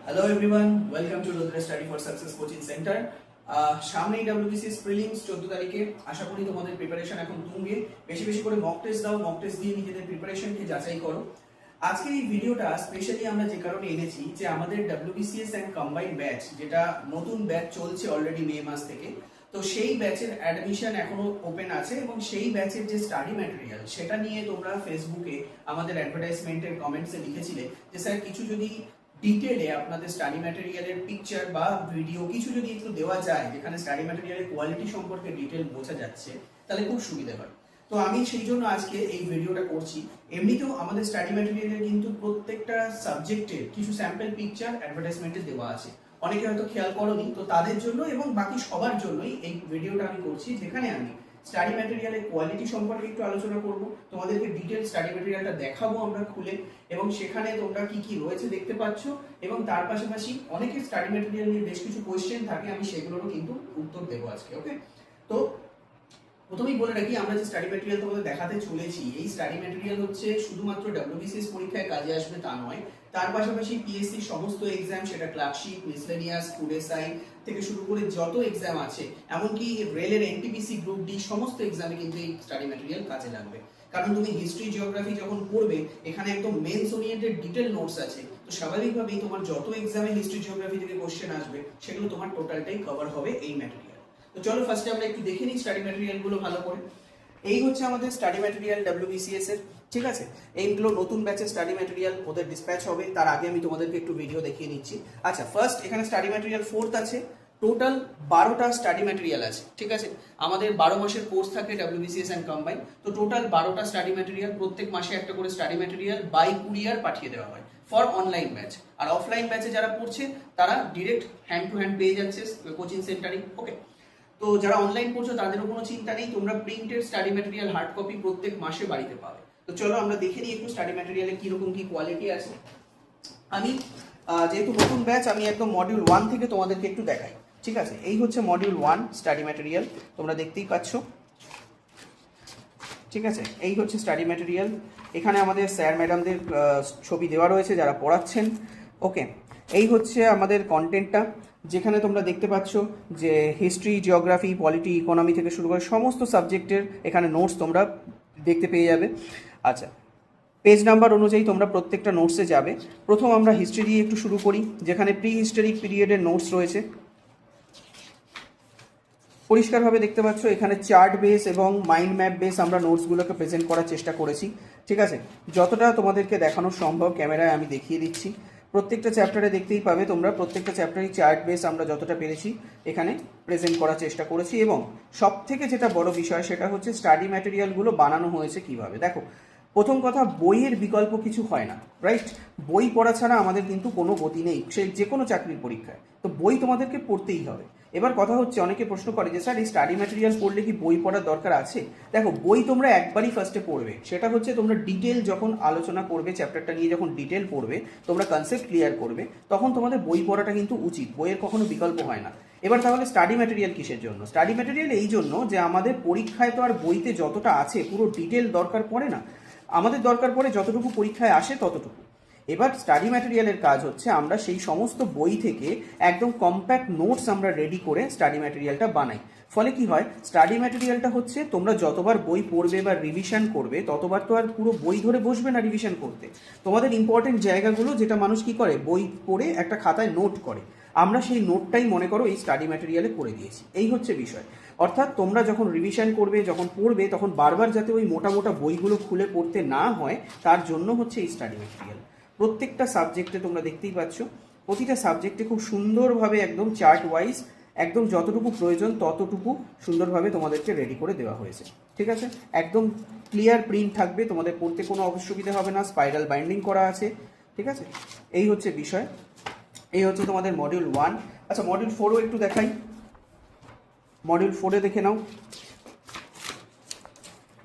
Hello everyone, welcome to Rudra study for success coaching centre. সামনেই WBCS prelims 14 তারিখে। আশা করি তোমাদের প্রিপারেশন এখন তুঙ্গে। বেশি বেশি করে মক টেস্ট দাও, মক টেস্ট দিয়ে নিজেদের প্রিপারেশনকে যাচাই করো। আজকের এই ভিডিওটা স্পেশালি আমরা যে কারণে এনেছি যে আমাদের ডব্লিউবিসিএস এন্ড কম্বাইন্ড ব্যাচ, যেটা নতুন ব্যাচ চলছে অলরেডি মে মাস থেকে, তো সেই ব্যাচের অ্যাডমিশন এখনো ওপেন আছে এবং সেই ব্যাচের যে স্টাডি ম্যাটেরিয়াল সেটা নিয়ে তোমরা ফেসবুকে আমাদের অ্যাডভার্টাইজমেন্টের কমেন্টসে লিখেছিলে যে স্যার কিছু যদি ডিটেলে আপনাদের স্টাডি ম্যাটেরিয়ালের পিকচার বা ভিডিও কিছু যদি একটু দেওয়া যায় যেখানে স্টাডি ম্যাটেরিয়ালের কোয়ালিটি সম্পর্কে ডিটেল বোঝা যাচ্ছে তাহলে খুব সুবিধা হয়। তো আমি সেই জন্য আজকে এই ভিডিওটা করছি। এমনিতেও আমাদের স্টাডি ম্যাটেরিয়ালের কিন্তু প্রত্যেকটা সাবজেক্টের কিছু স্যাম্পল পিকচার অ্যাডভার্টাইজমেন্টে দেওয়া আছে, অনেকে হয়তো খেয়াল করোনি, তো তাদের জন্য এবং বাকি সবার জন্যই এই ভিডিওটা আমি করছি, যেখানে আমি স্টাডি ম্যাটেরিয়ালের কোয়ালিটি সম্পর্কে একটু আলোচনা করব, তোমাদেরকে ডিটেল স্টাডি ম্যাটেরিয়ালটা দেখাবো আমরা খুলে, এবং সেখানে তোমরা কি কি রয়েছে দেখতে পাচ্ছ, এবং তার পাশাপাশি অনেকের স্টাডি ম্যাটেরিয়াল নিয়ে বেশ কিছু কোয়েশ্চেন থাকে, আমি সেগুলোরও কিন্তু উত্তর দেবো আজকে। ওকে, তো প্রথমেই বলে রাখি, আমরা যে স্টাডি ম্যাটেরিয়াল তোমাদের দেখাতে চলেছি, এই স্টাডি ম্যাটেরিয়াল হচ্ছে শুধুমাত্র ডব্লিউবিসিএস পরীক্ষায় কাজে আসবে তা নয়, তার পাশাপাশি পিএসসি সমস্ত এক্সাম, সেটা ক্লার্কশিপ, মিসলেনিয়াস, ফুড এসআই থেকে শুরু করে যত এক্সাম আছে, এমনকি রেলের এনটিপিসি গ্রুপ ডি সমস্ত এক্সামে কিন্তু এই স্টাডি ম্যাটেরিয়াল কাজে লাগবে। কারণ তুমি হিস্ট্রি, জিওগ্রাফি যখন পড়বে, এখানে একদম মেন্স ওরিয়েন্টেড ডিটেল নোটস আছে, তো স্বাভাবিকভাবেই তোমার যত এক্সামে হিস্ট্রি, জিওগ্রাফি থেকে কোশ্চেন আসবে সেগুলো তোমার টোটালটাই কভার হবে এই ম্যাটেরিয়াল। তো চলো ফার্স্টে আমরা একটু দেখে নিই স্টাডি ম্যাটেরিয়াল গুলো ভালো করে। এই হচ্ছে আমাদের স্টাডি ম্যাটেরিয়াল ডব্লিউবিসিএস এর, ঠিক আছে। এইগুলো নতুন ব্যাচের স্টাডি ম্যাটেরিয়াল, ওদের ডিসপ্যাচ হবে, তার আগে আমি তোমাদেরকে একটু ভিডিও দেখিয়ে নিচ্ছি। আচ্ছা, ফার্স্ট এখানে স্টাডি ম্যাটেরিয়াল 4th আছে, টোটাল 12টা স্টাডি ম্যাটেরিয়াল আছে, ঠিক আছে। আমাদের 12 মাসের কোর্স থাকে ডব্লিউবিসিএস এন্ড কম্বাইন, তো টোটাল 12টা স্টাডি ম্যাটেরিয়াল, প্রত্যেক মাসে একটা করে স্টাডি ম্যাটেরিয়াল বাই কুরিয়ার পাঠিয়ে দেওয়া হয় ফর অনলাইন ব্যাচ। আর অফলাইন ব্যাচে যারা পড়ছে তারা ডিরেক্ট হ্যান্ড টু হ্যান্ড পেয়ে যাচ্ছে কোচিং সেন্টারে। ওকে, তো যারা অনলাইন পড়ছো তাদেরও কোনো চিন্তা নেই, তোমরা printed study material hard copy প্রত্যেক মাসে বাড়িতে পাবে। তো চলো আমরা দেখে নিই একটু স্টাডি ম্যাটেরিয়ালে কিরকম কি কোয়ালিটি আছে। আমি যেহেতু নতুন ব্যাচ, আমি একদম মডিউল 1 থেকে তোমাদেরকে একটু দেখাই, ঠিক আছে। এই হচ্ছে মডিউল 1 স্টাডি ম্যাটেরিয়াল, তোমরা দেখতেই পাচ্ছ, ঠিক আছে। এই হচ্ছে স্টাডি ম্যাটেরিয়াল, এখানে আমাদের স্যার ম্যাডামদের ছবি দেওয়া রয়েছে যারা পড়াচ্ছেন। ওকে, এই হচ্ছে আমাদের কন্টেন্টটা, যেখানে তোমরা দেখতে পাচ্ছ যে হিস্ট্রি, জিওগ্রাফি, পলিটি, ইকোনমি থেকে শুরু করে সমস্ত সাবজেক্টের এখানে নোটস তোমরা দেখতে পেয়ে যাবে। আচ্ছা, পেজ নাম্বার অনুযায়ী তোমরা প্রত্যেকটা নোটসে যাবে। প্রথম আমরা হিস্ট্রি দিয়ে একটু শুরু করি, যেখানে প্রি হিস্টোরিক পিরিয়ডের নোটস রয়েছে। পরিষ্কারভাবে দেখতে পাচ্ছ এখানে চার্ট বেস এবং মাইন্ড ম্যাপ বেস আমরা নোটসগুলোকে প্রেজেন্ট করার চেষ্টা করেছি, ঠিক আছে। যতটা তোমাদেরকে দেখানো সম্ভব ক্যামেরায় আমি দেখিয়ে দিচ্ছি। প্রত্যেকটা চ্যাপ্টারে দেখতেই পাবে তোমরা, প্রত্যেকটা চ্যাপ্টারই চার্ট বেস আমরা যতটা পেরেছি এখানে প্রেজেন্ট করার চেষ্টা করেছি। এবং সব থেকে যেটা বড় বিষয় সেটা হচ্ছে স্টাডি ম্যাটেরিয়ালগুলো বানানো হয়েছে কিভাবে। দেখো, প্রথম কথা, বইয়ের বিকল্প কিছু হয় না, রাইট। বই পড়া ছাড়া আমাদের কিন্তু কোনো গতি নেই সে যে কোনো চাকরির পরীক্ষায়, তো বই তোমাদেরকে পড়তেই হবে। এবার কথা হচ্ছে, অনেকে প্রশ্ন করে যে স্যার এই স্টাডি ম্যাটেরিয়াল পড়লে কি বই পড়ার দরকার আছে? দেখো, বই তোমরা একবারই ফার্স্টে পড়বে, সেটা হচ্ছে তোমরা ডিটেল যখন আলোচনা করবে, চ্যাপ্টারটা নিয়ে যখন ডিটেল পড়বে, তোমরা কনসেপ্ট ক্লিয়ার করবে, তখন তোমাদের বই পড়াটা কিন্তু উচিত, বইয়ের কখনো বিকল্প হয় না। এবার তাহলে স্টাডি ম্যাটেরিয়াল কিসের জন্য? স্টাডি ম্যাটেরিয়াল এই জন্য যে আমাদের পরীক্ষায় তো আর বইতে যতটা আছে পুরো ডিটেল দরকার পড়ে না, আমাদের দরকার পড়ে যতটুকু পরীক্ষায় আসে ততটুকু। এবার স্টাডি ম্যাটেরিয়ালের কাজ হচ্ছে আমরা সেই সমস্ত বই থেকে একদম কম্প্যাক্ট নোটস আমরা রেডি করে স্টাডি ম্যাটেরিয়ালটা বানাই। ফলে কি হয়, স্টাডি ম্যাটেরিয়ালটা হচ্ছে তোমরা যতবার বই পড়বে বা রিভিশন করবে ততবার তো আর পুরো বই ধরে বসবে না রিভিশন করতে। তোমাদের ইম্পর্টেন্ট জায়গাগুলো যেটা মানুষ কি করে, বই পড়ে একটা খাতায় নোট করে, আমরা সেই নোটটাই মনে করো এই স্টাডি ম্যাটেরিয়ালে করে দিয়েছি। এই হচ্ছে বিষয়। অর্থাৎ তোমরা যখন রিভিশন করবে, যখন পড়বে, তখন বারবার যাতে ওই মোটা মোটা বইগুলো খুলে পড়তে না হয়, তার জন্য হচ্ছে এই স্টাডি ম্যাটেরিয়াল। প্রত্যেকটা সাবজেক্টে তোমরা দেখতেই পাচ্ছ, প্রতিটা সাবজেক্টে খুব সুন্দরভাবে একদম চার্ট ওয়াইজ একদম যতটুকু প্রয়োজন ততটুকু সুন্দরভাবে তোমাদেরকে রেডি করে দেওয়া হয়েছে, ঠিক আছে। একদম ক্লিয়ার প্রিন্ট থাকবে, তোমাদের পড়তে কোনো অসুবিধা হবে না, স্পাইরাল বাইন্ডিং করা আছে, ঠিক আছে। এই হচ্ছে বিষয়, এই হচ্ছে তোমাদের মডিউল 1। আচ্ছা, মডিউল 4ও একটু দেখাই, মডিউল 4-এ দেখে নাও।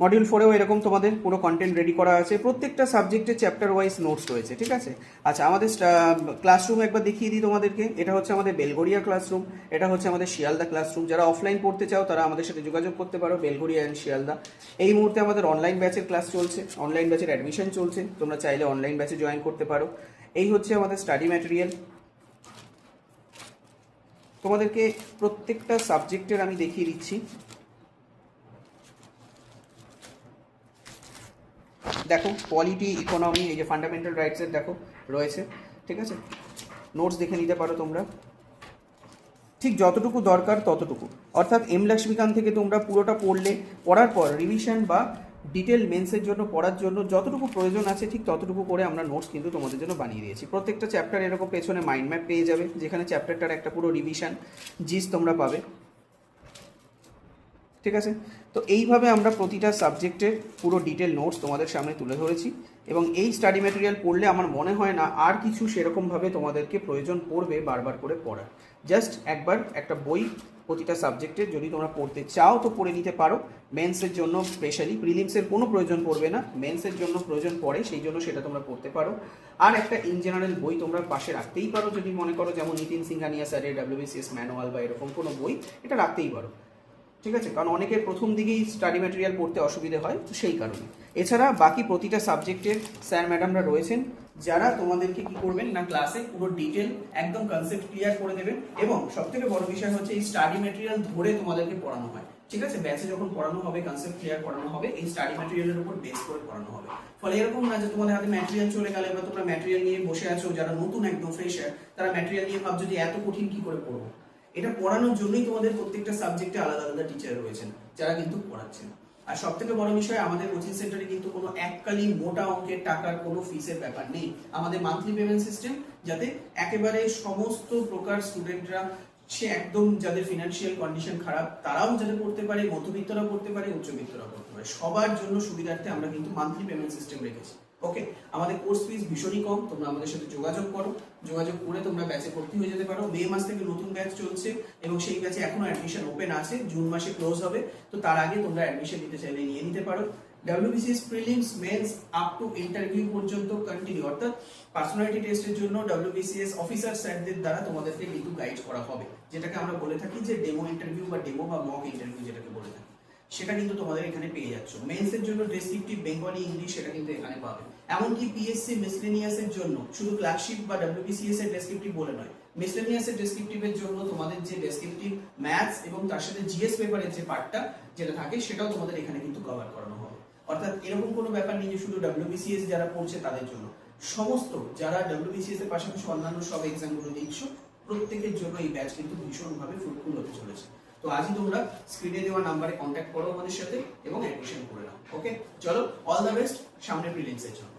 মডিউল 4-এও এরকম তোমাদের পুরো কন্টেন্ট রেডি করা আছে, প্রত্যেকটা সাবজেক্টে চ্যাপ্টার ওয়াইজ নোটস রয়েছে, ঠিক আছে। আচ্ছা, আমাদের ক্লাসরুম একবার দেখিয়ে দিই তোমাদেরকে। এটা হচ্ছে আমাদের বেলঘরিয়া ক্লাসরুম, এটা হচ্ছে আমাদের শিয়ালদা ক্লাসরুম। যারা অফলাইন পড়তে চাও তারা আমাদের সাথে যোগাযোগ করতে পারো, বেলঘরিয়া অ্যান্ড শিয়ালদা। এই মুহূর্তে আমাদের অনলাইন ব্যাচের ক্লাস চলছে, অনলাইন ব্যাচের অ্যাডমিশন চলছে, তোমরা চাইলে অনলাইন ব্যাচে জয়েন করতে পারো। এই হচ্ছে আমাদের স্টাডি ম্যাটেরিয়াল, তোমাদেরকে প্রত্যেকটা সাবজেক্টের আমি দেখিয়ে দিচ্ছি। দেখো পলিটি, ইকোনমি, এই যে ফান্ডামেন্টাল রাইটসের দেখো রয়েছে, ঠিক আছে, নোটস দেখে নিতে পারো তোমরা, ঠিক যতটুকু দরকার ততটুকু। অর্থাৎ এম লক্ষ্মীকান্ত থেকে তোমরা পুরোটা পড়লে, পড়ার পর রিভিশন বা ডিটেল মেন্সের জন্য পড়ার জন্য যতটুকু প্রয়োজন আছে ঠিক ততটুকু করে আমরা নোটস কিন্তু তোমাদের জন্য বানিয়ে দিয়েছি। প্রত্যেকটা চ্যাপ্টার এরকম পেছনে মাইন্ড ম্যাপ পেয়ে যাবে, যেখানে চ্যাপ্টারটার একটা পুরো রিভিশন জিস তোমরা পাবে, ঠিক আছে। তো এইভাবে আমরা প্রতিটা সাবজেক্টের পুরো ডিটেল নোটস তোমাদের সামনে তুলে ধরেছি, এবং এই স্টাডি ম্যাটেরিয়াল পড়লে আমার মনে হয় না আর কিছু সেরকমভাবে তোমাদেরকে প্রয়োজন পড়বে বারবার করে পড়ার। জাস্ট একবার একটা বই প্রতিটা সাবজেক্টের যদি তোমরা পড়তে চাও তো পড়ে নিতে পারো। মেন্সের জন্য স্পেশালি, প্রিলিমসের কোনো প্রয়োজন পড়বে না, মেন্সের জন্য প্রয়োজন পড়ে, সেই জন্য সেটা তোমরা পড়তে পারো। আর একটা ইন জেনারেল বই তোমরা পাশে রাখতেই পারো যদি মনে করো, যেমন নিতিন সিংহানিয়া স্যারের WBCS ম্যানুয়াল বা এরকম কোনো বই, এটা রাখতেই পারো, ঠিক আছে, কারণ অনেকের প্রথম দিকেই স্টাডি ম্যাটেরিয়াল পড়তে অসুবিধে হয়, তো সেই কারণে। এছাড়া বাকি প্রতিটা সাবজেক্টের স্যার ম্যাডামরা রয়েছেন যারা তোমাদেরকে কি করবেন না, ক্লাসে পুরো ডিটেল একদম কনসেপ্ট ক্লিয়ার করে দেবেন, এবং সবথেকে বড় বিষয় হচ্ছে এই স্টাডি ম্যাটেরিয়াল ধরে তোমাদেরকে পড়ানো হয়, ঠিক আছে। ব্যাচে যখন পড়ানো হবে, কনসেপ্ট ক্লিয়ার করানো হবে, এই স্টাডি ম্যাটেরিয়ালের উপর বেস করে পড়ানো হবে। ফলে এরকম না যে তোমাদের হাতে ম্যাটেরিয়াল চলে গেলে বা তোমরা ম্যাটেরিয়াল নিয়ে বসে আছো, যারা নতুন একদম ফ্রেশার তারা ম্যাটেরিয়াল নিয়ে ভাবছো যে এত কঠিন কি করে পড়বো। এটা পড়ানোর জন্যই তোমাদের প্রত্যেকটা সাবজেক্টে আলাদা আলাদা টিচার রয়েছেন যারা কিন্তু পড়াচ্ছেন। আর সব থেকে বড় বিষয়, আমাদের কোচিং সেন্টারে কিন্তু কোনো এককালীন মোটা অঙ্কের টাকার কোনো ফিসের ব্যাপার নেই। আমাদের মান্থলি পেমেন্ট সিস্টেম, যাতে একেবারে সমস্ত প্রকার স্টুডেন্টরা, সে একদম যাদের ফিনান্সিয়াল কন্ডিশন খারাপ তারাও যাতে পড়তে পারে, মধ্যবিত্তরা পড়তে পারে, উচ্চবিত্তরা পড়তে পারে, সবার জন্য সুবিধার্থে আমরা কিন্তু মান্থলি পেমেন্ট সিস্টেম রেখেছি। ওকে, আমাদের কোর্স ফিস ভীষণই কম, তোমরা আমাদের সাথে যোগাযোগ করো, যোগাযোগ করে তোমরা ব্যাচে ভর্তি হয়ে যেতে পারো। মে মাস থেকে নতুন ব্যাচ চলছে এবং সেই ব্যাচে এখনো অ্যাডমিশন ওপেন আছে, জুন মাসে ক্লোজ হবে, তো তার আগে তোমরা অ্যাডমিশন নিতে চাইলে নিয়ে নিতে পারো। WBCS prelims, mains up to interview পর্যন্ত কন্টিনিউ, অর্থাৎ পার্সোনালিটি টেস্টের জন্য WBCS অফিসার স্যারদের দ্বারা তোমাদেরকে কিন্তু গাইড করা হবে, যেটাকে আমরা বলে থাকি যে ডেমো ইন্টারভিউ বা ডেমো বা মক ইন্টারভিউ যেটাকে বলে থাকি, সেটা কিন্তু তোমাদের এখানে পেয়ে যাচ্ছ। মেন্সের জন্য ডেসক্রিপটিভ বেঙ্গলি, ইংলিশ সেটা কিন্তু এখানে পাবে। এমনকি পিএসসি মিসলেনিয়াসের জন্য শুধু ক্লার্কশিপ বা WBCS এর ডেসক্রিপটিভ বলে নয়, মিসলেনিয়াসের ডেসক্রিপটিভের জন্য তোমাদের যে ডেসক্রিপটিভ ম্যাথস এবং তার সাথে জিএস পেপারের যে পার্টটা যেটা থাকে সেটাও তোমাদের এখানে কিন্তু কভার করানো হবে। অর্থাৎ এরকম কোনো ব্যাপার নেই যে শুধু WBCS যারা পড়ছে তাদের জন্য, সমস্ত যারা WBCS এর পাশাপাশি অন্যান্য সব এক্সামগুলো দিচ্ছ প্রত্যেকের জন্য এই ব্যাচ কিন্তু ভীষণভাবে ফ্রুটফুল হতে চলেছে। তো আজই তোমরা স্ক্রিনে দেওয়া নাম্বারে কন্ট্যাক্ট করো আমাদের সাথে এবং অ্যাডমিশন করে নাও। ওকে, চলো, অল দ্য বেস্ট সামনে প্রিলিমসের জন্য।